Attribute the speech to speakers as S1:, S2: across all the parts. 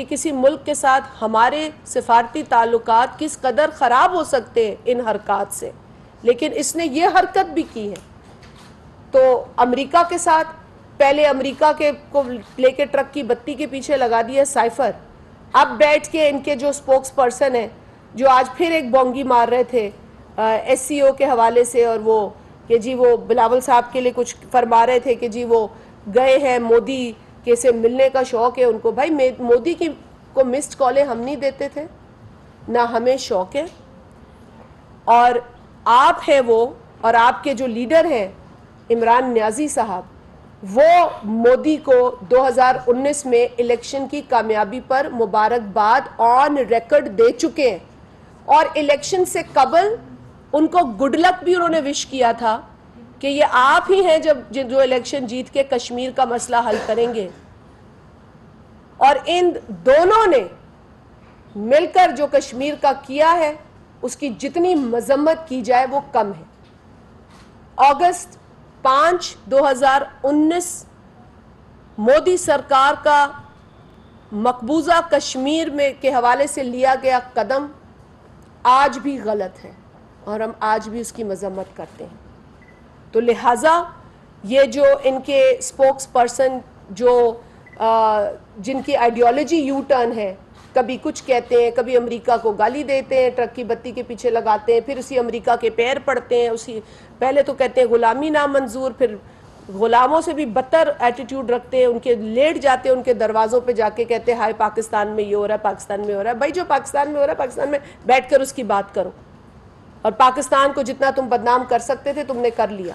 S1: کہ کسی ملک کے ساتھ ہمارے سفارتی تعلقات کس قدر خراب ہو سکتے ہیں ان حرکات سے، لیکن اس نے یہ حرکت بھی کی ہے۔ تو امریکہ کے ساتھ پہلے امریکہ کو لے کے ٹرک کی بتی کے پیچھے لگا دیا سائفر، اب بیٹھ کے ان کے جو سپوکس پرسن ہیں جو آج پھر ایک بونگی مار رہے تھے ایس سی او کے حوالے سے، اور وہ کہ جی وہ بلاول صاحب کے لیے کچھ فرما رہے تھے کہ جی وہ گئے ہیں مودی کے سے ملنے کا شوق ہے ان کو۔ بھائی مودی کو مسڈ کالیں ہم نہیں دیتے تھے، نہ ہمیں شوق ہے، اور آپ ہیں وہ، اور آپ کے جو لیڈر ہیں عمران نیازی صاحب، وہ مودی کو 2019 میں الیکشن کی کامیابی پر مبارکباد آن ریکارڈ دے چکے ہیں، اور الیکشن سے قبل ان کو گڈ لک بھی انہوں نے وش کیا تھا کہ یہ آپ ہی ہیں جو الیکشن جیت کے کشمیر کا مسئلہ حل کریں گے۔ اور ان دونوں نے مل کر جو کشمیر کا کیا ہے اس کی جتنی مذمت کی جائے وہ کم ہے۔ اگست 5 2019 مودی سرکار کا مقبوضہ کشمیر میں کے حوالے سے لیا گیا قدم آج بھی غلط ہے، اور ہم آج بھی اس کی مذمت کرتے ہیں۔ تو لہٰذا یہ جو ان کے سپوکس پرسن جو جن کی آئیڈیالوجی یو ٹرن ہے، کبھی کچھ کہتے ہیں، کبھی امریکہ کو گالی دیتے ہیں، ٹرک کی بتی کے پیچھے لگاتے ہیں، پھر اسی امریکہ کے پیر پڑتے ہیں، پہلے تو کہتے ہیں غلامی نامنظور، پھر غلاموں سے بھی بدتر ایٹیٹیوڈ رکھتے ہیں، ان کے لیٹ جاتے ہیں ان کے دروازوں پہ جا کے کہتے ہیں ہائے پاکستان میں یہ ہو رہا ہے، پاکستان میں ہو رہا ہے۔ بھائی جو پاکستان میں ہو رہا ہے پاکستان میں بیٹھ کر اس کی بات کرو، اور پاکستان کو جتنا تم بدنام کر سکتے تھے تم نے کر لیا۔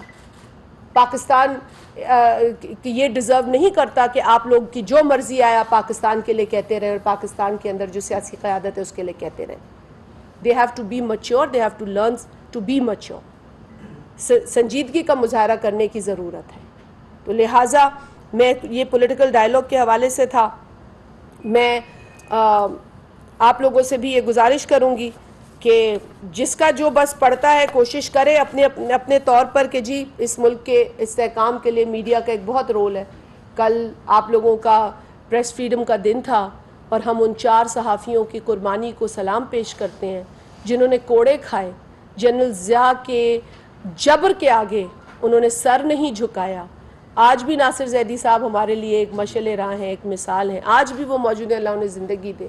S1: پاکستان یہ ڈیزرو نہیں کرتا کہ آپ لوگ کی جو مرضی آیا پاکستان کے لیے کہتے رہے، اور پاکستان کے اندر جو سیاسی قیادت ہے اس کے لیے کہتے رہے۔ they have to be mature, they have to learn to be mature۔ سنجیدگی کا مظاہرہ کرنے کی ضرورت ہے۔ تو لہٰذا میں یہ پولیٹیکل ڈائلاگ کے حوالے سے تھا، میں آپ لوگوں سے بھی یہ گزارش کروں گی کہ جس کا جو بس پڑھتا ہے کوشش کرے اپنے طور پر کہ جی اس ملک کے استحکام کے لیے میڈیا کا ایک بہت رول ہے۔ کل آپ لوگوں کا پریس فریڈم کا دن تھا، اور ہم ان 4 صحافیوں کی قربانی کو سلام پیش کرتے ہیں جنہوں نے کوڑے کھائے، جنرل ضیاء کے جبر کے آگے انہوں نے سر نہیں جھکایا۔ آج بھی ناصر زیدی صاحب ہمارے لیے ایک مشعل راہ ہیں، ایک مثال ہیں، آج بھی وہ موجود ہیں، اللہ انہیں زندگی دے۔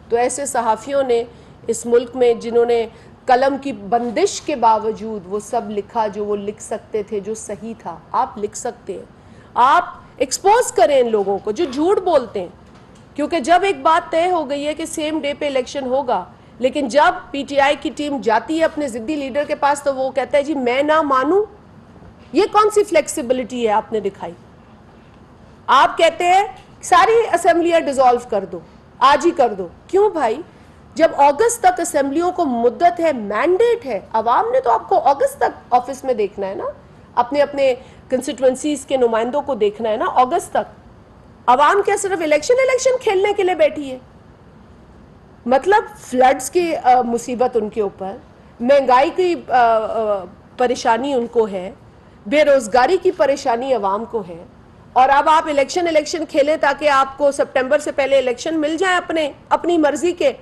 S1: تو ایسے صحافیوں نے اس ملک میں جنہوں نے قلم کی بندش کے باوجود وہ سب لکھا جو وہ لکھ سکتے تھے، جو صحیح تھا۔ آپ لکھ سکتے ہیں، آپ ایکسپوز کریں ان لوگوں کو جو جھوٹ بولتے ہیں، کیونکہ جب ایک بات طے ہو گئی ہے کہ سیم ڈے پہ الیکشن ہوگا، لیکن جب پی ٹی آئی کی ٹیم جاتی ہے اپنے ضدی لیڈر کے پاس تو وہ کہتا ہے جی میں نہ مانوں، یہ کون سی فلیکسیبلٹی ہے آپ نے دکھائی؟ آپ کہتے ہیں ساری اسمبلیاں ڈیزالو کر دو، آج ہی کر دو۔ کیوں بھائی؟ جب اگست تک اسمبلیوں کو مدت ہے، مینڈیٹ ہے، عوام نے تو آپ کو اگست تک آفس میں دیکھنا ہے نا، اپنے کنسٹیٹوئنسیز کے نمائندوں کو دیکھنا ہے نا اگست تک۔ عوام کیا صرف الیکشن کھیلنے کے لیے بیٹھی ہے؟ مطلب فلڈز کی مصیبت ان کے اوپر، مہنگائی کی پریشانی ان کو ہے، بے روزگاری کی پریشانی عوام کو ہے، اور اب آپ الیکشن کھیلیں تاکہ آپ کو سپٹمبر سے پہلے الیکشن مل جائے اپنی مرضی کے،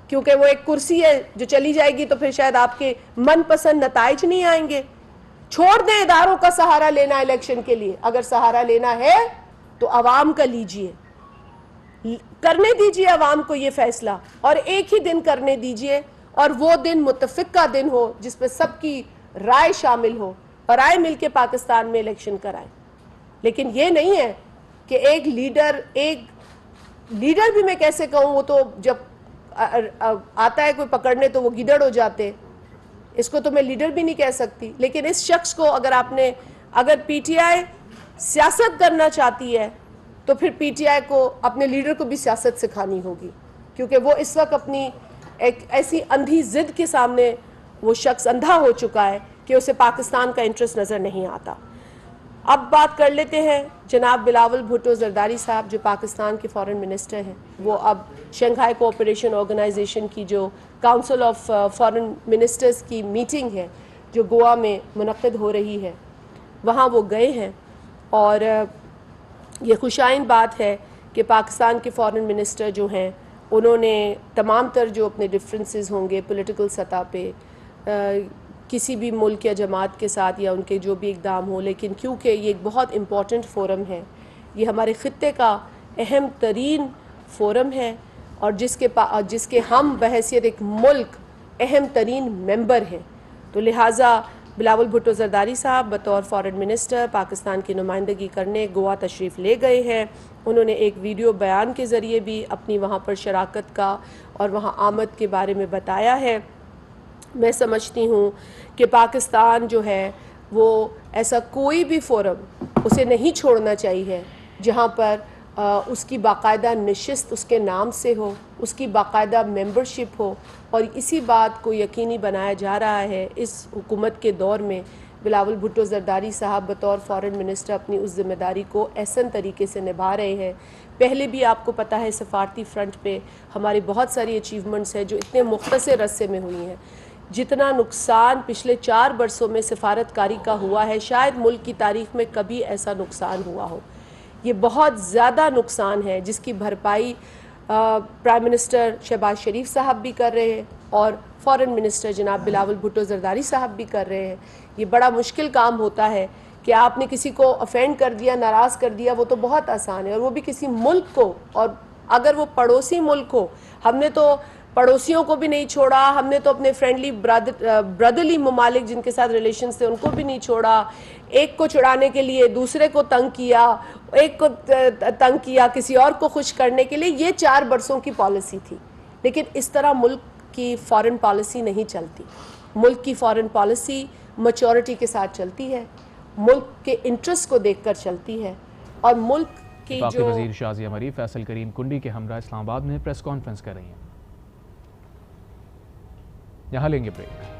S1: کیونکہ وہ ایک کرسی ہے جو چلی جائے گی تو پھر شاید آپ کے من پسند نتائج نہیں آئیں گے۔ چھوڑ دیں اداروں کا سہارا لینا الیکشن کے لیے، اگر سہارا لینا ہے تو عوام کا لیجئے، کرنے دیجئے عوام کو یہ فیصلہ، اور ایک ہی دن کرنے دیجئے، اور وہ دن متفق کا دن ہو جس پہ سب کی رائے شامل ہو، اور آئے مل کے پاکستان میں الیکشن کرائیں۔ لیکن یہ نہیں ہے کہ ایک لیڈر بھی میں کیسے کہوں، وہ تو جب آتا ہے کوئی پکڑنے تو وہ گیدڑ ہو جاتے، اس کو تو میں لیڈر بھی نہیں کہہ سکتی۔ لیکن اس شخص کو اگر پی ٹی آئی سیاست کرنا چاہتی ہے تو پھر پی ٹی آئی کو اپنے لیڈر کو بھی سیاست سکھانی ہوگی، کیونکہ وہ اس وقت اپنی ایک ایسی اندھی ضد کے سامنے وہ شخص اندھا ہو چکا ہے کہ اسے پاکستان کا انٹرسٹ نظر نہیں آتا۔ اب بات کر لیتے ہیں جناب بلاول بھٹو زرداری صاحب جو پاکستان کے فارن منسٹر ہیں، وہ اب شنگھائی کوآپریشن آرگنائزیشن کی جو کاؤنسل آف فارن منسٹرز کی میٹنگ ہے جو گوا میں منعقد ہو رہی ہے، وہاں وہ گئے ہیں، اور یہ خوشائن بات ہے کہ پاکستان کے فارن منسٹر جو ہیں انہوں نے تمام تر جو اپنے ڈفرینسز ہوں گے پولیٹیکل سطح پہ کسی بھی ملک یا جماعت کے ساتھ یا ان کے جو بھی اقدام ہوں، لیکن کیونکہ یہ ایک بہت امپورٹنٹ فورم ہے، یہ ہمارے خطے کا اہم ترین فورم ہے اور جس کے ہم بحیثیت ایک ملک اہم ترین ممبر ہیں، تو لہٰذا بلاول بھٹو زرداری صاحب بطور فارن منسٹر پاکستان کی نمائندگی کرنے گوا تشریف لے گئے ہیں۔ انہوں نے ایک ویڈیو بیان کے ذریعے بھی اپنی وہاں پر شراکت کا اور وہاں آمد کے بارے میں بتایا ہے۔ میں سمجھتی ہوں کہ پاکستان جو ہے وہ ایسا کوئی بھی فورم اسے نہیں چھوڑنا چاہیے جہاں پر اس کی باقاعدہ نشست اس کے نام سے ہو، اس کی باقاعدہ ممبرشپ ہو، اور اسی بات کو یقینی بنایا جا رہا ہے اس حکومت کے دور میں۔ بلاول بھٹو زرداری صاحب بطور فارن منسٹر اپنی اس ذمہ داری کو احسن طریقے سے نبھا رہے ہیں۔ پہلے بھی آپ کو پتہ ہے سفارتی فرنٹ پہ ہماری بہت ساری اچیومنٹس ہیں جو اتنے مختصر عرصے میں ہوئی ہیں۔ جتنا نقصان پچھلے 4 برسوں میں سفارتکاری کا ہوا ہے شاید ملک کی تاریخ میں کبھی ایسا نقصان ہوا ہو۔ یہ بہت زیادہ نقصان ہے جس کی بھرپائی پرائم منسٹر شہباز شریف صاحب بھی کر رہے ہیں اور فارن منسٹر جناب بلاول بھٹو زرداری صاحب بھی کر رہے ہیں۔ یہ بڑا مشکل کام ہوتا ہے کہ آپ نے کسی کو افینڈ کر دیا، ناراض کر دیا، وہ تو بہت آسان ہے، اور وہ بھی کسی ملک کو، اور اگر وہ پڑوسی ملک ہو۔ ہم نے تو پڑوسیوں کو بھی نہیں چھوڑا، ہم نے تو اپنے فرینڈلی برادرلی ممالک جن کے ساتھ ریلیشنز تھے ان کو بھی نہیں چھوڑا۔ ایک کو چھڑانے کے لیے دوسرے کو تنگ کیا، ایک کو تنگ کیا کسی اور کو خوش کرنے کے لیے، یہ 4 برسوں کی پالیسی تھی۔ لیکن اس طرح ملک کی فارن پالیسی نہیں چلتی۔ ملک کی فارن پالیسی میچورٹی کے ساتھ چلتی ہے، ملک کے انٹرسٹ کو دیکھ کر چلتی ہے، اور ملک کی
S2: وفاقی
S1: جو
S2: وزیر شازیہ مریم فیصل کریم کنڈی کے ہمراہ اسلام آباد میں پریس کانفرنس کر رہی ہیں۔ یہاں لیں گے بریک۔